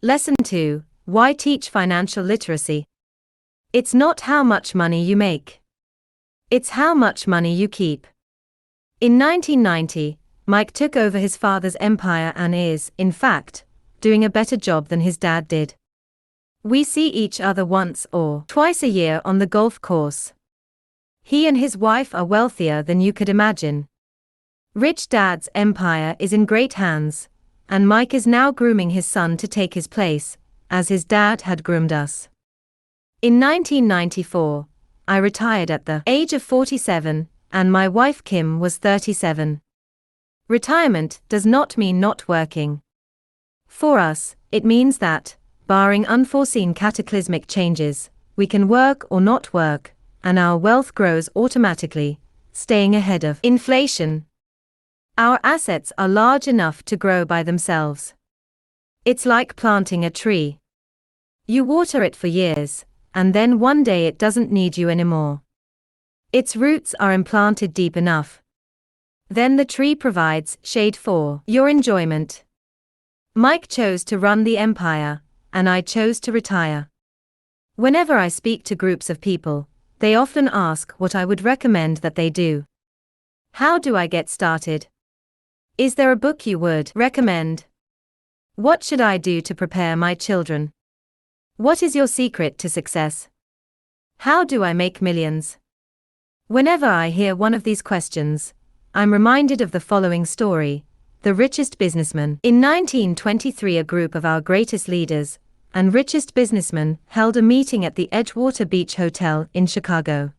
Lesson 2. Why teach financial literacy? It's not how much money you make. It's how much money you keep. In 1990, Mike took over his father's empire and is, in fact, doing a better job than his dad did. We see each other once or twice a year on the golf course. He and his wife are wealthier than you could imagine. Rich Dad's empire is in great hands, and Mike is now grooming his son to take his place, as his dad had groomed us. In 1994, I retired at the age of 47, and my wife Kim was 37. Retirement does not mean not working. For us, it means that, barring unforeseen cataclysmic changes, we can work or not work, and our wealth grows automatically, staying ahead of inflation. Our assets are large enough to grow by themselves. It's like planting a tree. You water it for years, and then one day it doesn't need you anymore. Its roots are implanted deep enough. Then the tree provides shade for your enjoyment. Mike chose to run the empire, and I chose to retire. Whenever I speak to groups of people, they often ask what I would recommend that they do. How do I get started? Is there a book you would recommend? What should I do to prepare my children? What is your secret to success? How do I make millions? Whenever I hear one of these questions, I'm reminded of the following story: The Richest Businessman. In 1923, a group of our greatest leaders and richest businessmen held a meeting at the Edgewater Beach Hotel in Chicago.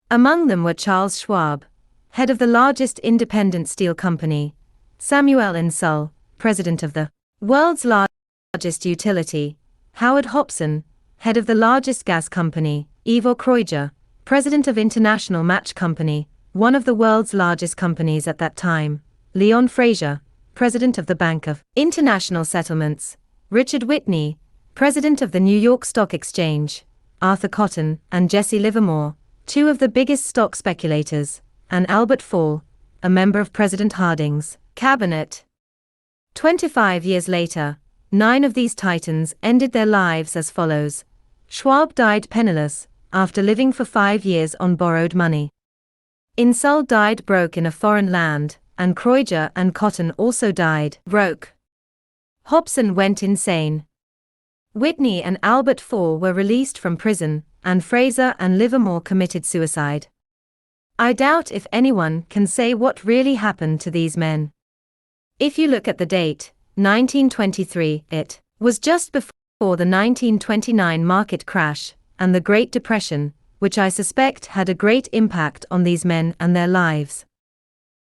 Among them were Charles Schwab, head of the largest independent steel company, Samuel Insull, president of the world's largest utility, Howard Hobson, head of the largest gas company, Ivor Kreuger, president of International Match Company, one of the world's largest companies at that time, Leon Fraser, president of the Bank of International Settlements, Richard Whitney, president of the New York Stock Exchange, Arthur Cotton and Jesse Livermore, two of the biggest stock speculators, and Albert Fall, a member of President Harding's cabinet. 25 years later, 9 of these titans ended their lives as follows. Schwab died penniless, after living for 5 years on borrowed money. Insull died broke in a foreign land, and Kreuger and Cotton also died broke. Hobson went insane. Whitney and Albert Fall were released from prison, and Fraser and Livermore committed suicide. I doubt if anyone can say what really happened to these men. If you look at the date, 1923, it was just before the 1929 market crash and the Great Depression, which I suspect had a great impact on these men and their lives.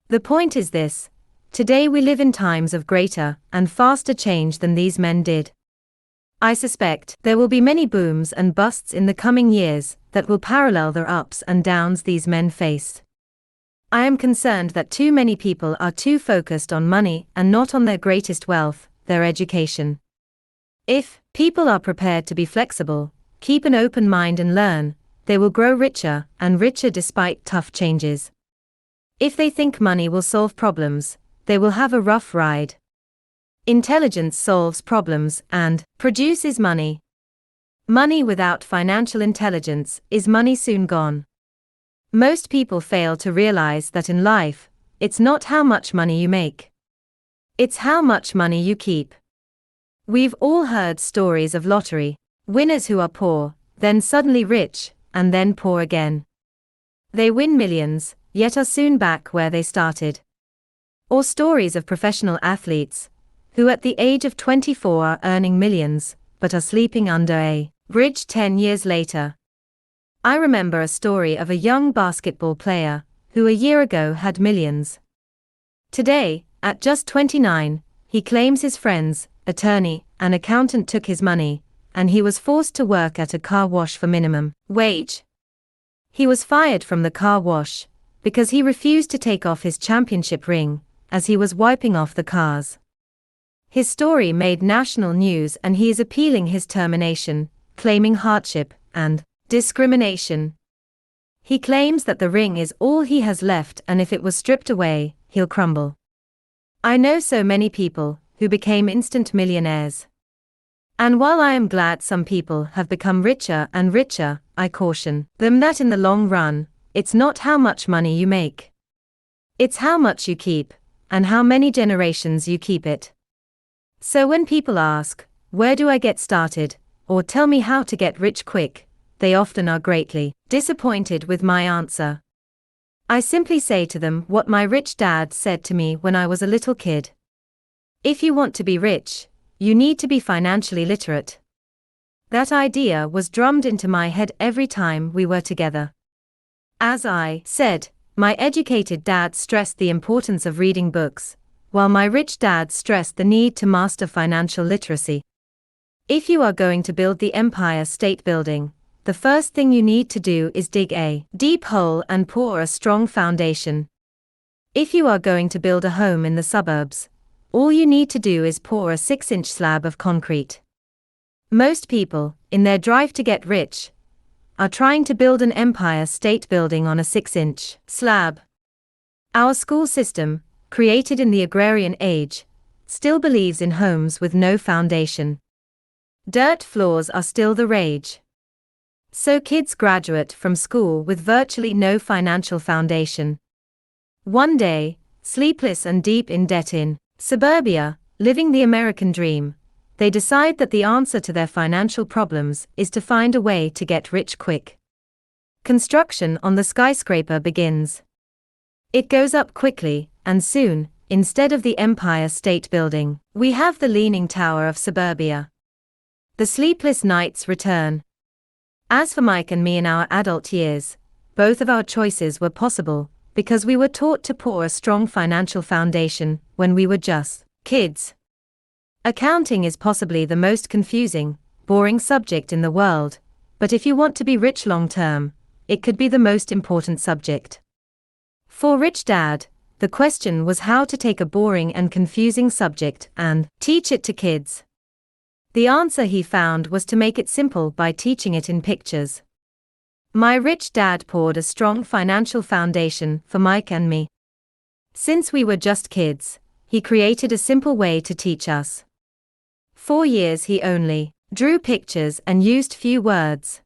The point is this: today we live in times of greater and faster change than these men did. I suspect there will be many booms and busts in the coming years that will parallel the ups and downs these men faced. I am concerned that too many people are too focused on money and not on their greatest wealth, their education. If people are prepared to be flexible, keep an open mind and learn, they will grow richer and richer despite tough changes. If they think money will solve problems, they will have a rough ride. Intelligence solves problems and produces money. Money without financial intelligence is money soon gone. Most people fail to realize that in life, it's not how much money you make. It's how much money you keep. We've all heard stories of lottery winners who are poor, then suddenly rich, and then poor again. They win millions, yet are soon back where they started. Or stories of professional athletes, who at the age of 24 are earning millions, but are sleeping under a bridge 10 years later. I remember a story of a young basketball player, who a year ago had millions. Today, at just 29, he claims his friends, attorney, and accountant took his money, and he was forced to work at a car wash for minimum wage. He was fired from the car wash, because he refused to take off his championship ring, as he was wiping off the cars. His story made national news and he is appealing his termination, claiming hardship and discrimination. He claims that the ring is all he has left and if it was stripped away, he'll crumble. I know so many people who became instant millionaires. And while I am glad some people have become richer and richer, I caution them that in the long run, it's not how much money you make. It's how much you keep, and how many generations you keep it. So when people ask, where do I get started, or tell me how to get rich quick, they often are greatly disappointed with my answer. I simply say to them what my rich dad said to me when I was a little kid. If you want to be rich, you need to be financially literate. That idea was drummed into my head every time we were together. As I said, my educated dad stressed the importance of reading books, while my rich dad stressed the need to master financial literacy. If you are going to build the Empire State Building, the first thing you need to do is dig a deep hole and pour a strong foundation. If you are going to build a home in the suburbs, all you need to do is pour a 6-inch slab of concrete. Most people, in their drive to get rich, are trying to build an Empire State Building on a 6-inch slab. Our school system, created in the agrarian age, still believes in homes with no foundation. Dirt floors are still the rage. So kids graduate from school with virtually no financial foundation. One day, sleepless and deep in debt in suburbia, living the American dream, they decide that the answer to their financial problems is to find a way to get rich quick. Construction on the skyscraper begins. It goes up quickly, and soon, instead of the Empire State Building, we have the Leaning Tower of suburbia. The sleepless nights return. As for Mike and me in our adult years, both of our choices were possible, because we were taught to pour a strong financial foundation when we were just kids. Accounting is possibly the most confusing, boring subject in the world, but if you want to be rich long term, it could be the most important subject. For Rich Dad, the question was how to take a boring and confusing subject and teach it to kids. The answer he found was to make it simple by teaching it in pictures. My rich dad poured a strong financial foundation for Mike and me. Since we were just kids, he created a simple way to teach us. 4 years he only drew pictures and used few words.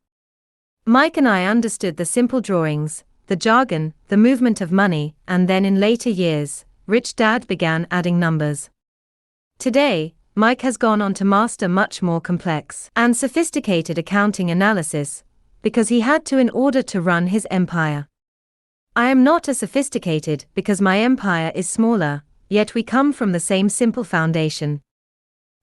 Mike and I understood the simple drawings, the jargon, the movement of money, and then in later years, Rich Dad began adding numbers. Today, Mike has gone on to master much more complex and sophisticated accounting analysis, because he had to in order to run his empire. I am not as sophisticated because my empire is smaller, yet we come from the same simple foundation.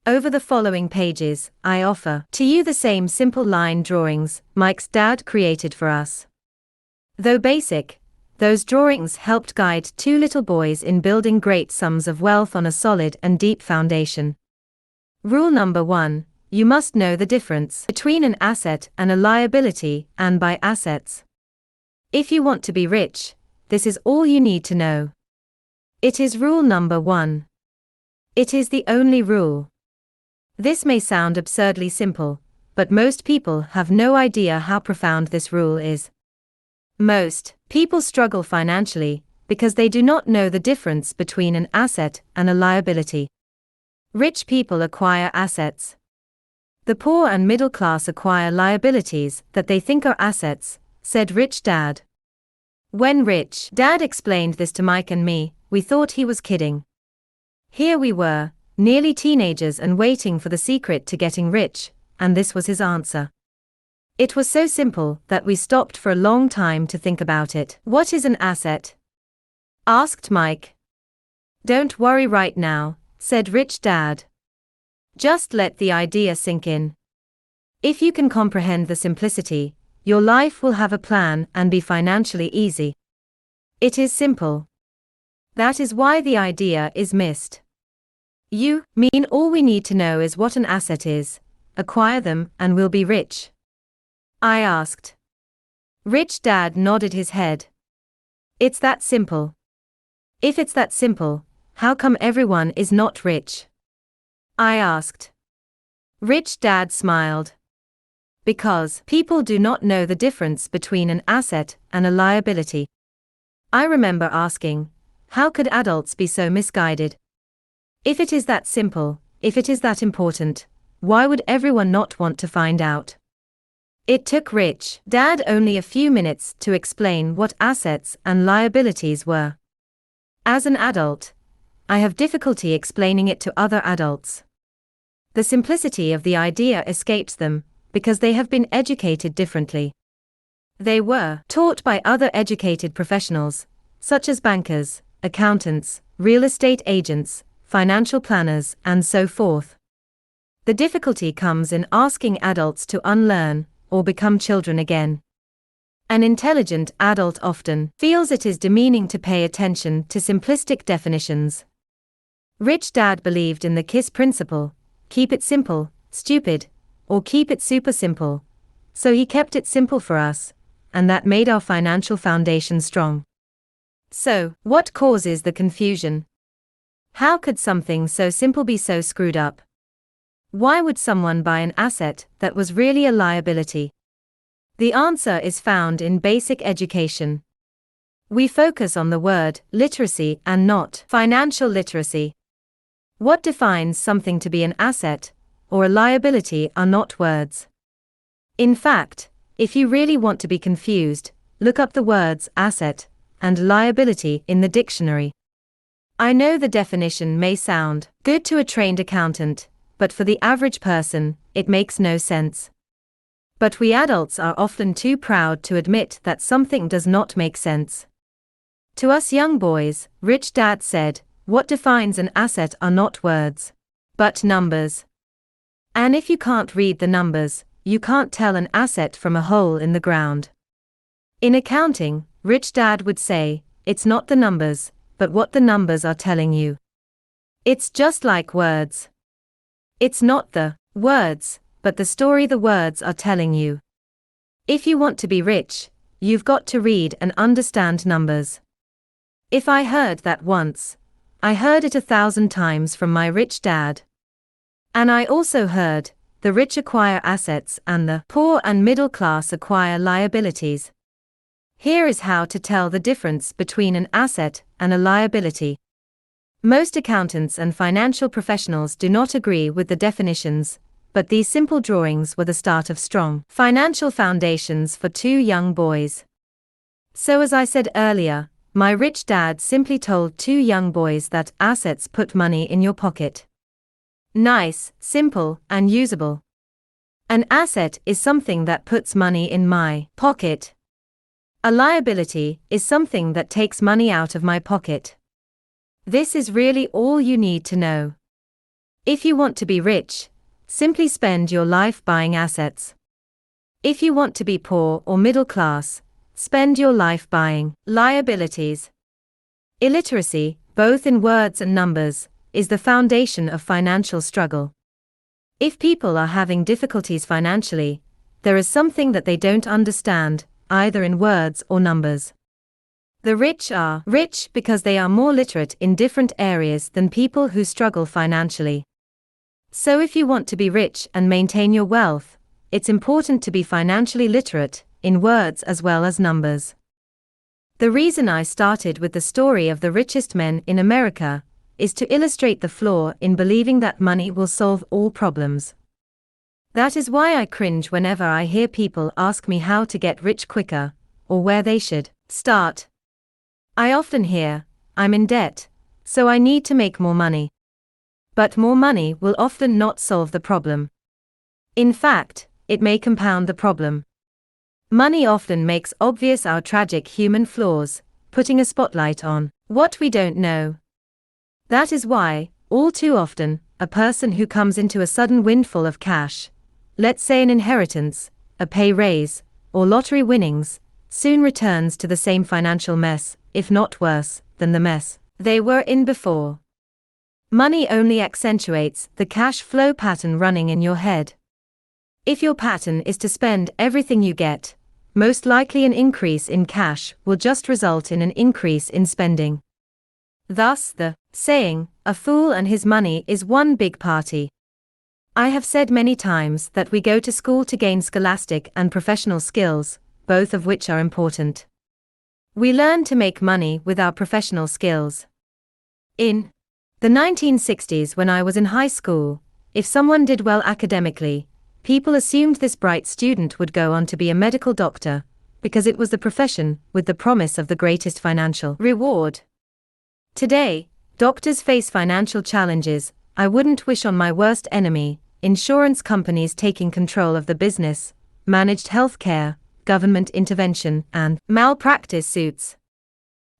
Over the following pages, I offer to you the same simple line drawings Mike's dad created for us. Though basic, those drawings helped guide 2 little boys in building great sums of wealth on a solid and deep foundation. Rule number 1. You must know the difference between an asset and a liability, and by assets. If you want to be rich, this is all you need to know. It is rule number 1. It is the only rule. This may sound absurdly simple, but most people have no idea how profound this rule is. Most people struggle financially because they do not know the difference between an asset and a liability. Rich people acquire assets. The poor and middle class acquire liabilities that they think are assets, said Rich Dad. When Rich Dad explained this to Mike and me, we thought he was kidding. Here we were, nearly teenagers and waiting for the secret to getting rich, and this was his answer. It was so simple that we stopped for a long time to think about it. What is an asset? Asked Mike. Don't worry right now, said Rich Dad. Just let the idea sink in. If you can comprehend the simplicity, your life will have a plan and be financially easy. It is simple. That is why the idea is missed. You mean all we need to know is what an asset is, acquire them, and we'll be rich? I asked. Rich Dad nodded his head. It's that simple. If it's that simple, how come everyone is not rich? I asked. Rich Dad smiled. Because people do not know the difference between an asset and a liability. I remember asking, how could adults be so misguided? If it is that simple, if it is that important, Why would everyone not want to find out? It took Rich Dad only a few minutes to explain what assets and liabilities were. As an adult, I have difficulty explaining it to other adults. The simplicity of the idea escapes them, because they have been educated differently. They were taught by other educated professionals, such as bankers, accountants, real estate agents, financial planners, and so forth. The difficulty comes in asking adults to unlearn, or become children again. An intelligent adult often feels it is demeaning to pay attention to simplistic definitions. Rich Dad believed in the KISS principle: keep it simple, stupid, or keep it super simple. So he kept it simple for us, and that made our financial foundation strong. So, what causes the confusion? How could something so simple be so screwed up? Why would someone buy an asset that was really a liability? The answer is found in basic education. We focus on the word literacy and not financial literacy. What defines something to be an asset or a liability are not words. In fact, if you really want to be confused, look up the words asset and liability in the dictionary. I know the definition may sound good to a trained accountant, but for the average person, it makes no sense. But we adults are often too proud to admit that something does not make sense. To us young boys, Rich Dad said, what defines an asset are not words, but numbers. And if you can't read the numbers, you can't tell an asset from a hole in the ground. In accounting, Rich Dad would say, it's not the numbers, but what the numbers are telling you. It's just like words. It's not the words, but the story the words are telling you. If you want to be rich, you've got to read and understand numbers. If I heard that once, I heard it 1,000 times from my rich dad. And I also heard, the rich acquire assets and the poor and middle class acquire liabilities. Here is how to tell the difference between an asset and a liability. Most accountants and financial professionals do not agree with the definitions, but these simple drawings were the start of strong financial foundations for two young boys. So as I said earlier, my rich dad simply told two young boys that assets put money in your pocket. Nice, simple, and usable. An asset is something that puts money in my pocket. A liability is something that takes money out of my pocket. This is really all you need to know. If you want to be rich, simply spend your life buying assets. If you want to be poor or middle class, spend your life buying liabilities. Illiteracy, both in words and numbers, is the foundation of financial struggle. If people are having difficulties financially, there is something that they don't understand, either in words or numbers. The rich are rich because they are more literate in different areas than people who struggle financially. So if you want to be rich and maintain your wealth, it's important to be financially literate, in words as well as numbers. The reason I started with the story of the richest men in America is to illustrate the flaw in believing that money will solve all problems. That is why I cringe whenever I hear people ask me how to get rich quicker, or where they should start. I often hear, I'm in debt, so I need to make more money. But more money will often not solve the problem. In fact, it may compound the problem. Money often makes obvious our tragic human flaws, putting a spotlight on what we don't know. That is why, all too often, a person who comes into a sudden windfall of cash, let's say an inheritance, a pay raise, or lottery winnings, soon returns to the same financial mess, if not worse, than the mess they were in before. Money only accentuates the cash flow pattern running in your head. If your pattern is to spend everything you get, most likely an increase in cash will just result in an increase in spending. Thus, the saying, a fool and his money is one big party. I have said many times that we go to school to gain scholastic and professional skills, both of which are important. We learn to make money with our professional skills. In the 1960s, when I was in high school, If someone did well academically, people assumed this bright student would go on to be a medical doctor, because it was the profession with the promise of the greatest financial reward. Today, doctors face financial challenges I wouldn't wish on my worst enemy: insurance companies taking control of the business, managed healthcare, government intervention, and malpractice suits.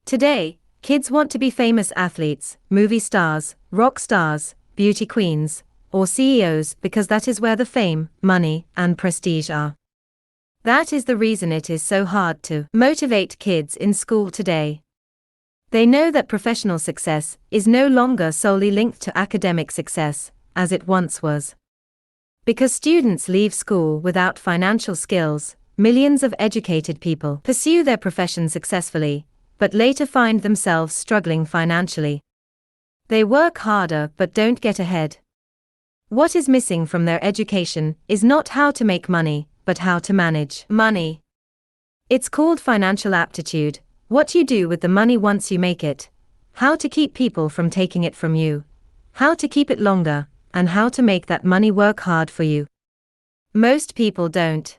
Today, kids want to be famous athletes, movie stars, rock stars, beauty queens, or CEOs because that is where the fame, money, and prestige are. That is the reason it is so hard to motivate kids in school today. They know that professional success is no longer solely linked to academic success, as it once was. Because students leave school without financial skills, millions of educated people pursue their profession successfully, but later find themselves struggling financially. They work harder but don't get ahead. What is missing from their education is not how to make money, but how to manage money. It's called financial aptitude: what you do with the money once you make it, how to keep people from taking it from you, how to keep it longer, and how to make that money work hard for you. Most people don't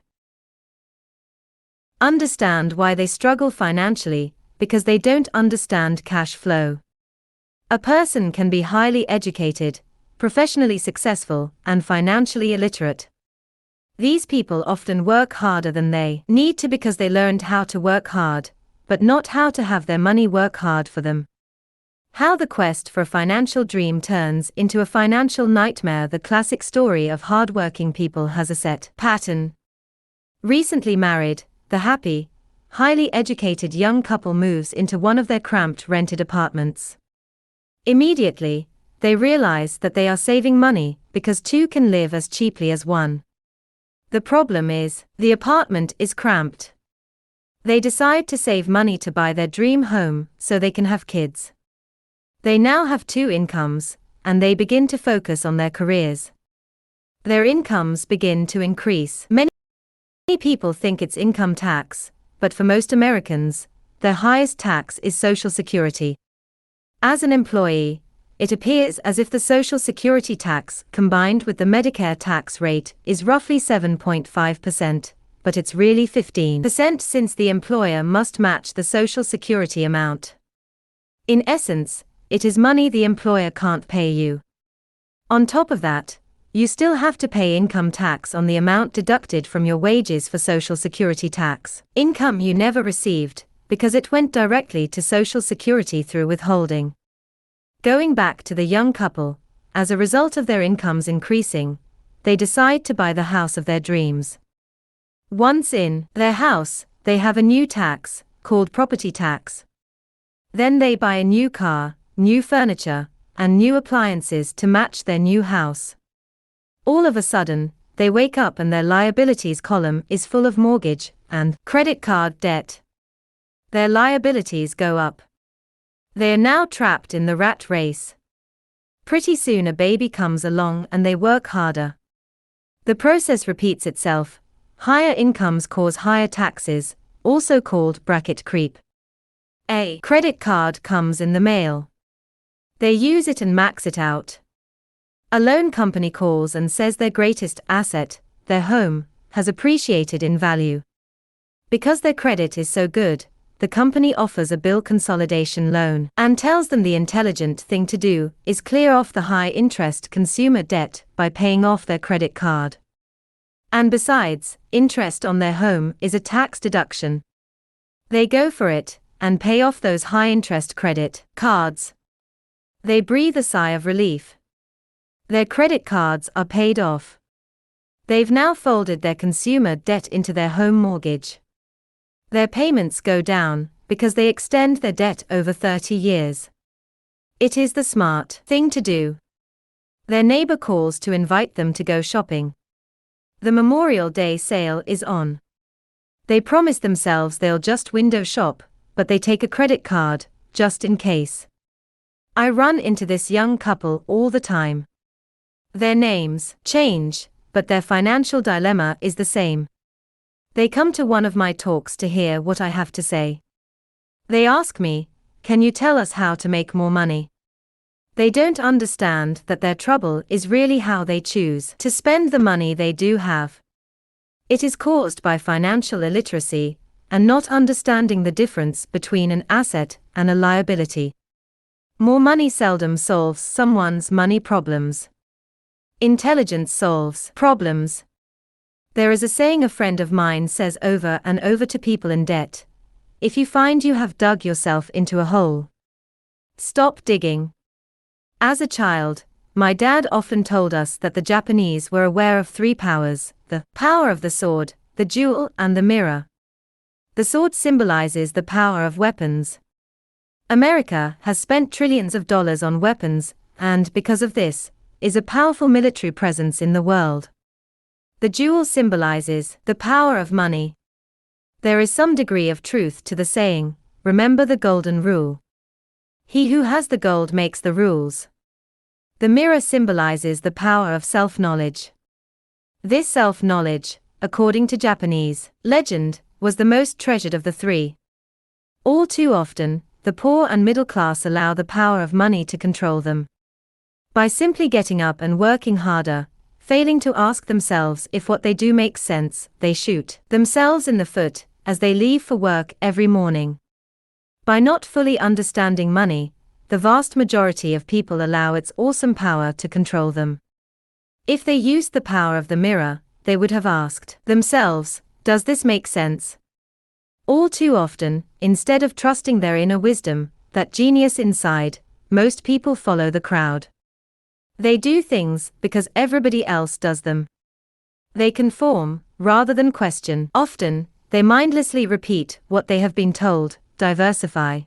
understand why they struggle financially, because they don't understand cash flow. A person can be highly educated, professionally successful, and financially illiterate. These people often work harder than they need to because they learned how to work hard, but not how to have their money work hard for them. How the quest for a financial dream turns into a financial nightmare. The classic story of hardworking people has a set pattern. Recently married, the happy, highly educated young couple moves into one of their cramped rented apartments. Immediately, they realize that they are saving money because two can live as cheaply as one. The problem is, the apartment is cramped. They decide to save money to buy their dream home so they can have kids. They now have two incomes, and they begin to focus on their careers. Their incomes begin to increase. Many people think it's income tax, but for most Americans, their highest tax is Social Security. As an employee, it appears as if the Social Security tax combined with the Medicare tax rate is roughly 7.5%, but it's really 15% since the employer must match the Social Security amount. In essence, it is money the employer can't pay you. On top of that, you still have to pay income tax on the amount deducted from your wages for Social Security tax. Income you never received, because it went directly to Social Security through withholding. Going back to the young couple, as a result of their incomes increasing, they decide to buy the house of their dreams. Once in their house, they have a new tax, called property tax. Then they buy a new car, new furniture, and new appliances to match their new house. All of a sudden, they wake up and their liabilities column is full of mortgage and credit card debt. Their liabilities go up. They are now trapped in the rat race. Pretty soon a baby comes along and they work harder. The process repeats itself. Higher incomes cause higher taxes, also called bracket creep. A credit card comes in the mail. They use it and max it out. A loan company calls and says their greatest asset, their home, has appreciated in value. Because their credit is so good, the company offers a bill consolidation loan and tells them the intelligent thing to do is clear off the high-interest consumer debt by paying off their credit card. And besides, interest on their home is a tax deduction. They go for it and pay off those high-interest credit cards. They breathe a sigh of relief. Their credit cards are paid off. They've now folded their consumer debt into their home mortgage. Their payments go down because they extend their debt over 30 years. It is the smart thing to do. Their neighbor calls to invite them to go shopping. The Memorial Day sale is on. They promise themselves they'll just window shop, but they take a credit card, just in case. I run into this young couple all the time. Their names change, but their financial dilemma is the same. They come to one of my talks to hear what I have to say. They ask me, "Can you tell us how to make more money?" They don't understand that their trouble is really how they choose to spend the money they do have. It is caused by financial illiteracy and not understanding the difference between an asset and a liability. More money seldom solves someone's money problems. Intelligence solves problems. There is a saying a friend of mine says over and over to people in debt: if you find you have dug yourself into a hole, stop digging. As a child, my dad often told us that the Japanese were aware of three powers: the power of the sword, the jewel, and the mirror. The sword symbolizes the power of weapons. America has spent trillions of dollars on weapons, and because of this, is a powerful military presence in the world. The jewel symbolizes the power of money. There is some degree of truth to the saying, remember the golden rule. He who has the gold makes the rules. The mirror symbolizes the power of self-knowledge. This self-knowledge, according to Japanese legend, was the most treasured of the three. All too often, the poor and middle class allow the power of money to control them. By simply getting up and working harder, failing to ask themselves if what they do makes sense, they shoot themselves in the foot as they leave for work every morning. By not fully understanding money, the vast majority of people allow its awesome power to control them. If they used the power of the mirror, they would have asked themselves, does this make sense? All too often, instead of trusting their inner wisdom, that genius inside, most people follow the crowd. They do things because everybody else does them. They conform, rather than question. Often, they mindlessly repeat what they have been told. Diversify.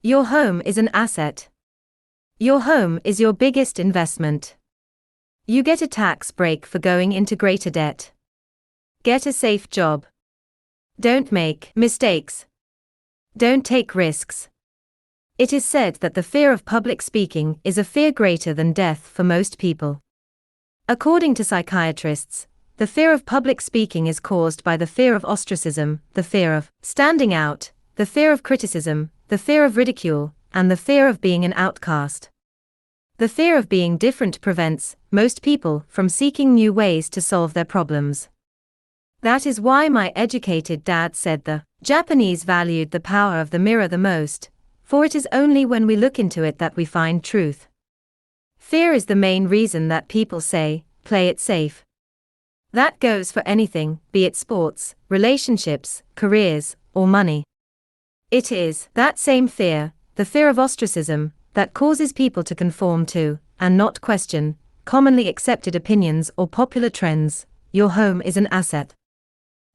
Your home is an asset. Your home is your biggest investment. You get a tax break for going into greater debt. Get a safe job. Don't make mistakes. Don't take risks. It is said that the fear of public speaking is a fear greater than death for most people. According to psychiatrists, the fear of public speaking is caused by the fear of ostracism, the fear of standing out, the fear of criticism, the fear of ridicule, and the fear of being an outcast. The fear of being different prevents most people from seeking new ways to solve their problems. That is why my educated dad said the Japanese valued the power of the mirror the most, for it is only when we look into it that we find truth. Fear is the main reason that people say, play it safe. That goes for anything, be it sports, relationships, careers, or money. It is that same fear, the fear of ostracism, that causes people to conform to, and not question, commonly accepted opinions or popular trends. Your home is an asset.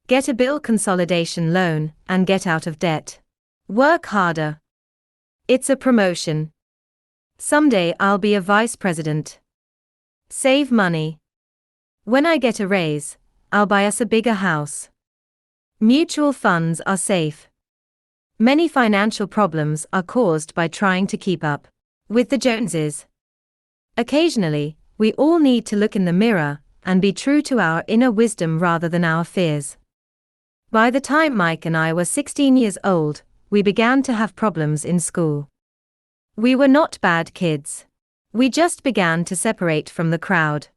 Get a bill consolidation loan, and get out of debt. Work harder. It's a promotion. Someday I'll be a vice president. Save money. When I get a raise, I'll buy us a bigger house. Mutual funds are safe. Many financial problems are caused by trying to keep up with the Joneses. Occasionally, we all need to look in the mirror and be true to our inner wisdom rather than our fears. By the time Mike and I were 16 years old, we began to have problems in school. We were not bad kids. We just began to separate from the crowd.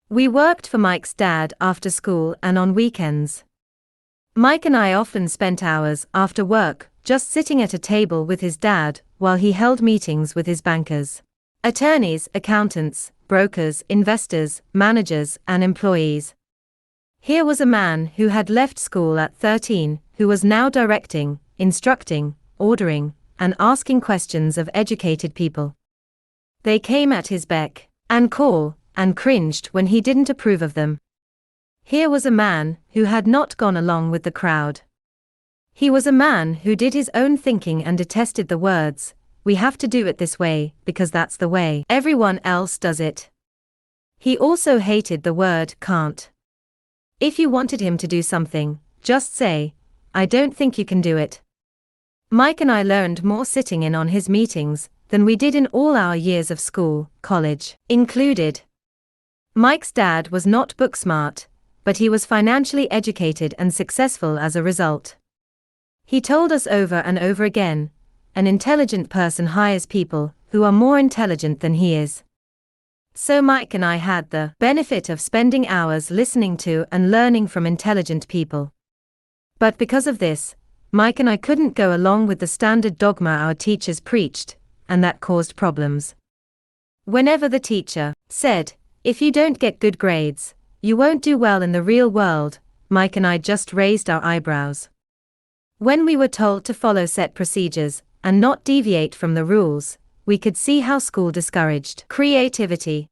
We worked for Mike's dad after school and on weekends. Mike and I often spent hours after work just sitting at a table with his dad while he held meetings with his bankers, attorneys, accountants, brokers, investors, managers, and employees. Here was a man who had left school at 13, who was now directing, instructing, ordering, and asking questions of educated people. They came at his beck and call, and cringed when he didn't approve of them. Here was a man who had not gone along with the crowd. He was a man who did his own thinking and detested the words, "We have to do it this way, because that's the way everyone else does it." He also hated the word "can't." If you wanted him to do something, just say, "I don't think you can do it." Mike and I learned more sitting in on his meetings than we did in all our years of school, college included. Mike's dad was not book smart, but he was financially educated and successful as a result. He told us over and over again, an intelligent person hires people, who are more intelligent than he is. So Mike and I had the benefit of spending hours listening to and learning from intelligent people. But because of this, Mike and I couldn't go along with the standard dogma our teachers preached, and that caused problems. Whenever the teacher said, "If you don't get good grades, you won't do well in the real world," Mike and I just raised our eyebrows. When we were told to follow set procedures and not deviate from the rules, we could see how school discouraged creativity.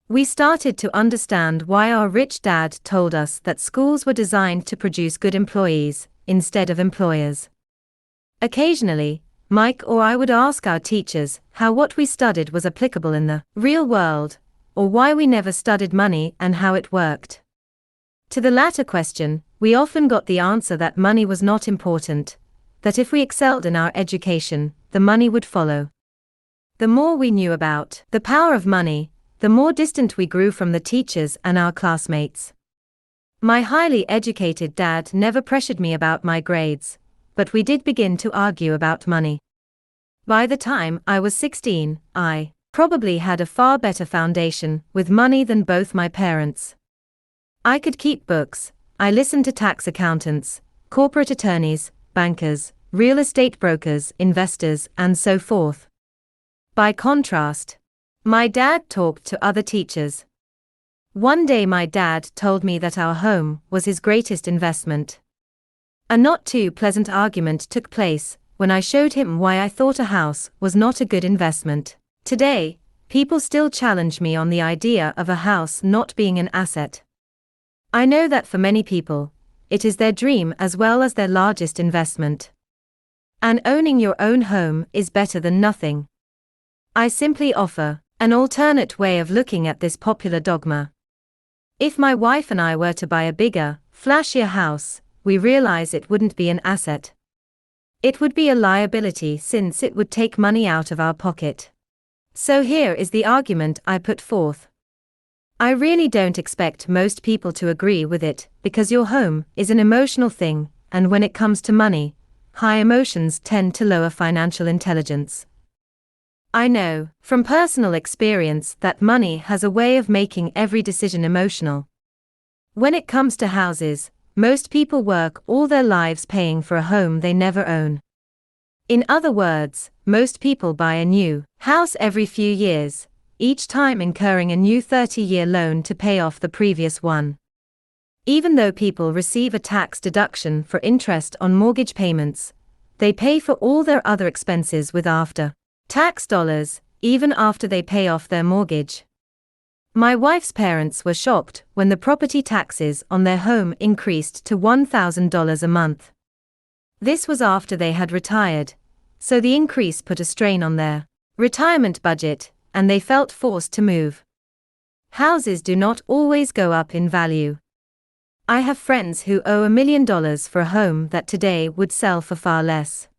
We started to understand why our rich dad told us that schools were designed to produce good employees, instead of employers. Occasionally, Mike or I would ask our teachers how what we studied was applicable in the real world, or why we never studied money and how it worked. To the latter question, we often got the answer that money was not important, that if we excelled in our education, the money would follow. The more we knew about the power of money, the more distant we grew from the teachers and our classmates. My highly educated dad never pressured me about my grades, but we did begin to argue about money. By the time I was 16, I probably had a far better foundation with money than both my parents. I could keep books, I listened to tax accountants, corporate attorneys, bankers, real estate brokers, investors, and so forth. By contrast, my dad talked to other teachers. One day my dad told me that our home was his greatest investment. A not too pleasant argument took place when I showed him why I thought a house was not a good investment. Today, people still challenge me on the idea of a house not being an asset. I know that for many people, it is their dream as well as their largest investment. And owning your own home is better than nothing. I simply offer an alternate way of looking at this popular dogma. If my wife and I were to buy a bigger, flashier house, we realize it wouldn't be an asset. It would be a liability since it would take money out of our pocket. So here is the argument I put forth. I really don't expect most people to agree with it, because your home is an emotional thing, and when it comes to money, high emotions tend to lower financial intelligence. I know, from personal experience, that money has a way of making every decision emotional. When it comes to houses, most people work all their lives paying for a home they never own. In other words, most people buy a new house every few years, each time incurring a new 30-year loan to pay off the previous one. Even though people receive a tax deduction for interest on mortgage payments, they pay for all their other expenses with after-tax dollars, even after they pay off their mortgage. My wife's parents were shocked when the property taxes on their home increased to $1,000 a month. This was after they had retired, so the increase put a strain on their retirement budget, and they felt forced to move. Houses do not always go up in value. I have friends who owe $1 million for a home that today would sell for far less.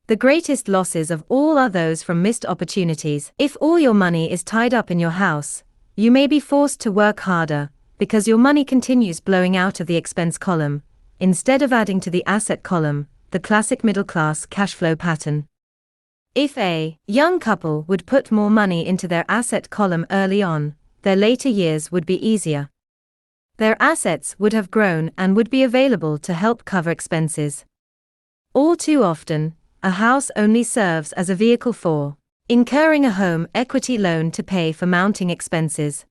The greatest losses of all are those from missed opportunities. If all your money is tied up in your house, you may be forced to work harder, because your money continues blowing out of the expense column, instead of adding to the asset column, the classic middle-class cash flow pattern. If a young couple would put more money into their asset column early on, their later years would be easier. Their assets would have grown and would be available to help cover expenses. All too often, a house only serves as a vehicle for incurring a home equity loan to pay for mounting expenses.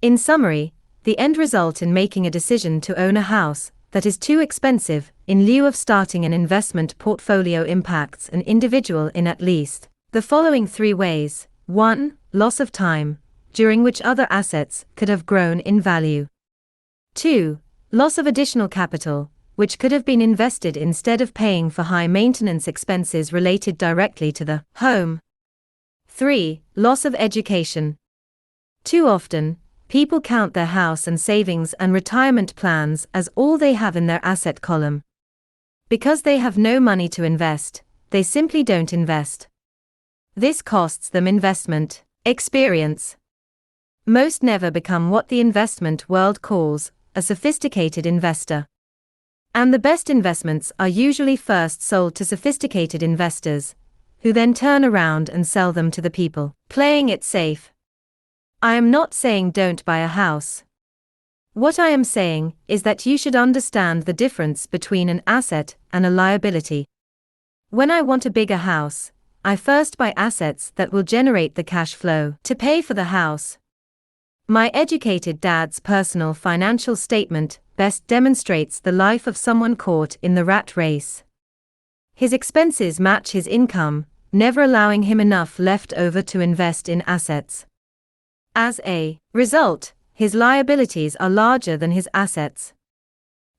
In summary, the end result in making a decision to own a house that is too expensive, in lieu of starting an investment portfolio, impacts an individual in at least the following 3 ways. 1. Loss of time, during which other assets could have grown in value. 2. Loss of additional capital, which could have been invested instead of paying for high maintenance expenses related directly to the home. 3. Loss of education. Too often, people count their house and savings and retirement plans as all they have in their asset column. Because they have no money to invest, they simply don't invest. This costs them investment experience. Most never become what the investment world calls a sophisticated investor. And the best investments are usually first sold to sophisticated investors, who then turn around and sell them to the people playing it safe. I am not saying don't buy a house. What I am saying is that you should understand the difference between an asset and a liability. When I want a bigger house, I first buy assets that will generate the cash flow to pay for the house. My educated dad's personal financial statement best demonstrates the life of someone caught in the rat race. His expenses match his income, never allowing him enough left over to invest in assets. As a result, his liabilities are larger than his assets.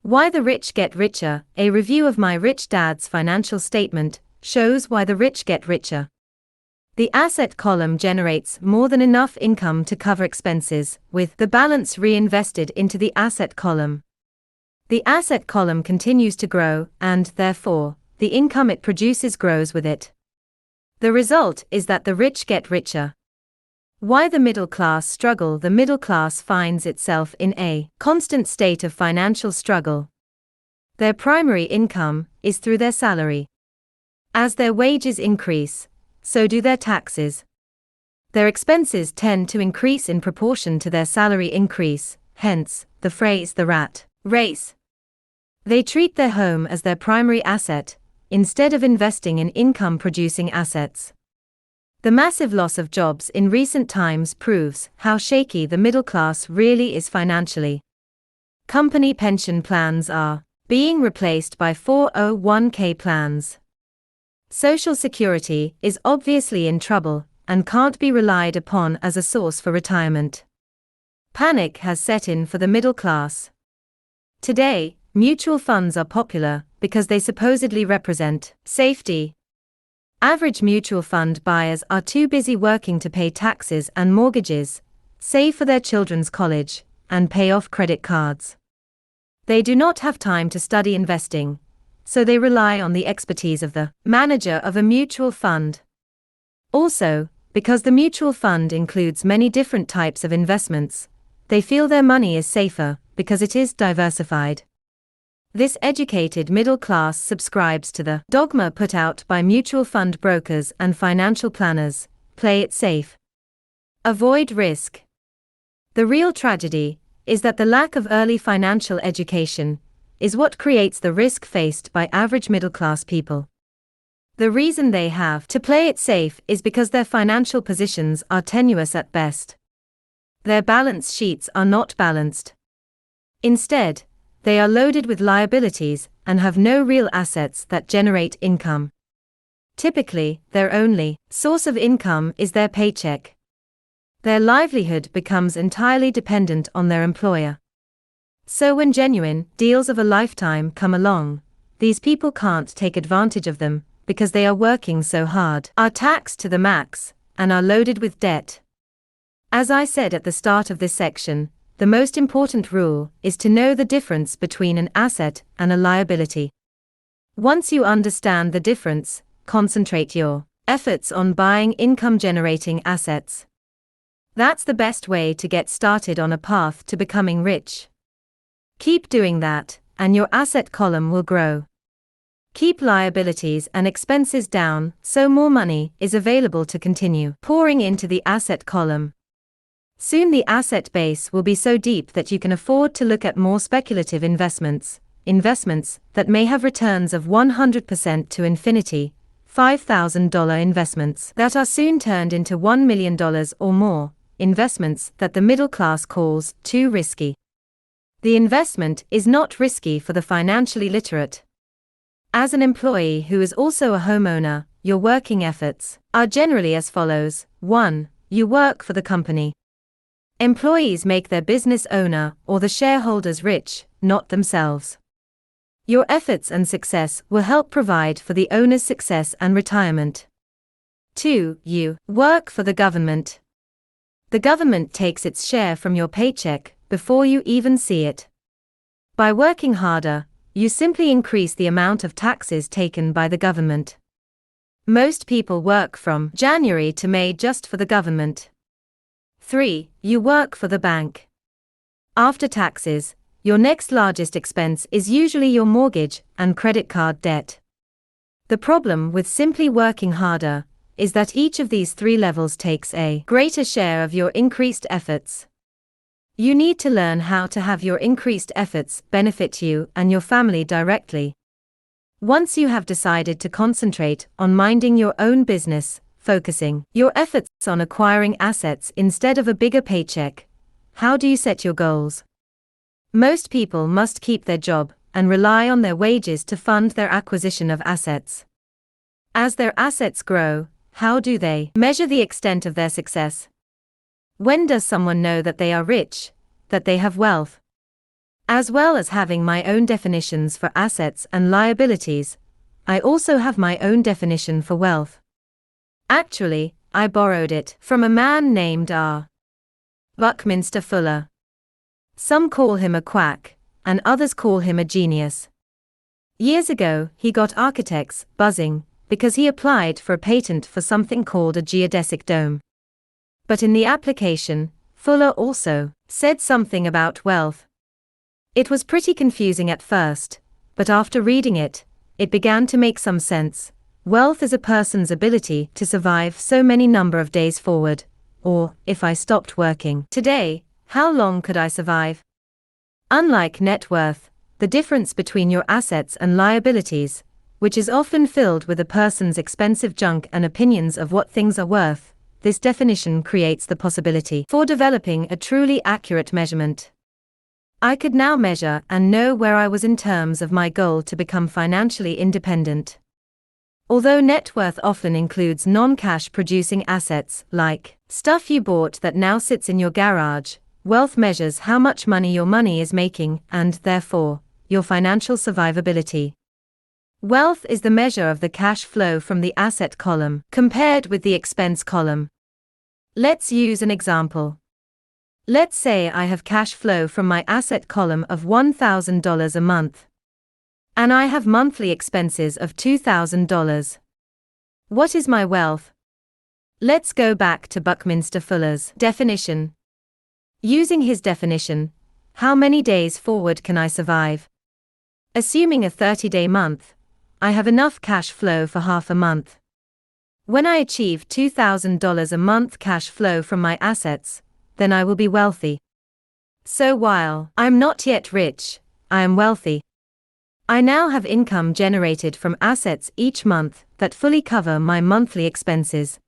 Why the rich get richer. A review of my rich dad's financial statement shows why the rich get richer. The asset column generates more than enough income to cover expenses, with the balance reinvested into the asset column. The asset column continues to grow, and therefore, the income it produces grows with it. The result is that the rich get richer. Why the middle class struggle. The middle class finds itself in a constant state of financial struggle. Their primary income is through their salary. As their wages increase, so do their taxes. Their expenses tend to increase in proportion to their salary increase, hence, the phrase the rat race. They treat their home as their primary asset, instead of investing in income-producing assets. The massive loss of jobs in recent times proves how shaky the middle class really is financially. Company pension plans are being replaced by 401k plans. Social Security is obviously in trouble and can't be relied upon as a source for retirement. Panic has set in for the middle class. Today, mutual funds are popular because they supposedly represent safety. Average mutual fund buyers are too busy working to pay taxes and mortgages, save for their children's college, and pay off credit cards. They do not have time to study investing, so they rely on the expertise of the manager of a mutual fund. Also, because the mutual fund includes many different types of investments, they feel their money is safer because it is diversified. This educated middle class subscribes to the dogma put out by mutual fund brokers and financial planners: play it safe. Avoid risk. The real tragedy is that the lack of early financial education is what creates the risk faced by average middle class people. The reason they have to play it safe is because their financial positions are tenuous at best. Their balance sheets are not balanced. Instead, they are loaded with liabilities and have no real assets that generate income. Typically, their only source of income is their paycheck. Their livelihood becomes entirely dependent on their employer. So when genuine deals of a lifetime come along, these people can't take advantage of them because they are working so hard, are taxed to the max, and are loaded with debt. As I said at the start of this section, the most important rule is to know the difference between an asset and a liability. Once you understand the difference, concentrate your efforts on buying income-generating assets. That's the best way to get started on a path to becoming rich. Keep doing that, and your asset column will grow. Keep liabilities and expenses down so more money is available to continue pouring into the asset column. Soon the asset base will be so deep that you can afford to look at more speculative investments that may have returns of 100% to infinity, $5,000 investments that are soon turned into $1 million or more, investments that the middle class calls too risky. The investment is not risky for the financially literate. As an employee who is also a homeowner, your working efforts are generally as follows. 1. You work for the company. Employees make their business owner or the shareholders rich, not themselves. Your efforts and success will help provide for the owner's success and retirement. 2. You work for the government. The government takes its share from your paycheck before you even see it. By working harder, you simply increase the amount of taxes taken by the government. Most people work from January to May just for the government. 3. You work for the bank. After taxes, your next largest expense is usually your mortgage and credit card debt. The problem with simply working harder is that each of these three levels takes a greater share of your increased efforts. You need to learn how to have your increased efforts benefit you and your family directly. Once you have decided to concentrate on minding your own business, focusing your efforts on acquiring assets instead of a bigger paycheck, how do you set your goals? Most people must keep their job and rely on their wages to fund their acquisition of assets. As their assets grow, how do they measure the extent of their success? When does someone know that they are rich, that they have wealth? As well as having my own definitions for assets and liabilities, I also have my own definition for wealth. Actually, I borrowed it from a man named R. Buckminster Fuller. Some call him a quack, and others call him a genius. Years ago, he got architects buzzing because he applied for a patent for something called a geodesic dome. But in the application, Fuller also said something about wealth. It was pretty confusing at first, but after reading it, it began to make some sense. Wealth is a person's ability to survive so many number of days forward, or, if I stopped working today, how long could I survive? Unlike net worth, the difference between your assets and liabilities, which is often filled with a person's expensive junk and opinions of what things are worth, this definition creates the possibility for developing a truly accurate measurement. I could now measure and know where I was in terms of my goal to become financially independent. Although net worth often includes non-cash producing assets, like stuff you bought that now sits in your garage, wealth measures how much money your money is making and, therefore, your financial survivability. Wealth is the measure of the cash flow from the asset column compared with the expense column. Let's use an example. Let's say I have cash flow from my asset column of $1,000 a month. And I have monthly expenses of $2,000. What is my wealth? Let's go back to Buckminster Fuller's definition. Using his definition, how many days forward can I survive? Assuming a 30-day month, I have enough cash flow for half a month. When I achieve $2,000 a month cash flow from my assets, then I will be wealthy. So while I'm not yet rich, I am wealthy. I now have income generated from assets each month that fully cover my monthly expenses.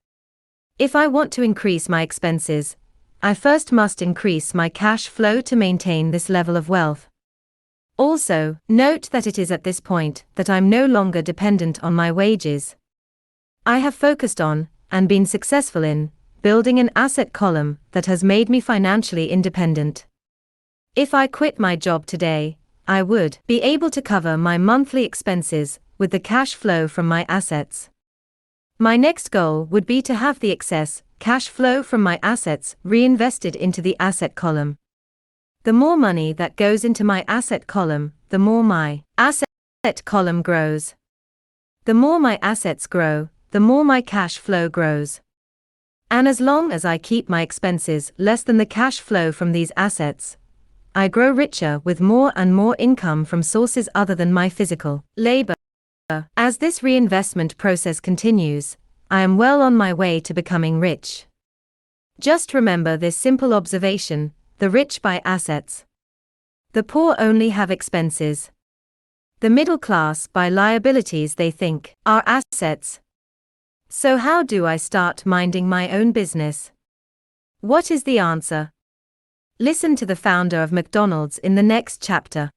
If I want to increase my expenses, I first must increase my cash flow to maintain this level of wealth. Also, note that it is at this point that I'm no longer dependent on my wages. I have focused on, and been successful in, building an asset column that has made me financially independent. If I quit my job today, I would be able to cover my monthly expenses with the cash flow from my assets. My next goal would be to have the excess cash flow from my assets reinvested into the asset column. The more money that goes into my asset column, the more my asset column grows. The more my assets grow, the more my cash flow grows. And as long as I keep my expenses less than the cash flow from these assets, I grow richer with more and more income from sources other than my physical labor. As this reinvestment process continues, I am well on my way to becoming rich. Just remember this simple observation: the rich buy assets. The poor only have expenses. The middle class buy liabilities they think are assets. So how do I start minding my own business? What is the answer? Listen to the founder of McDonald's in the next chapter.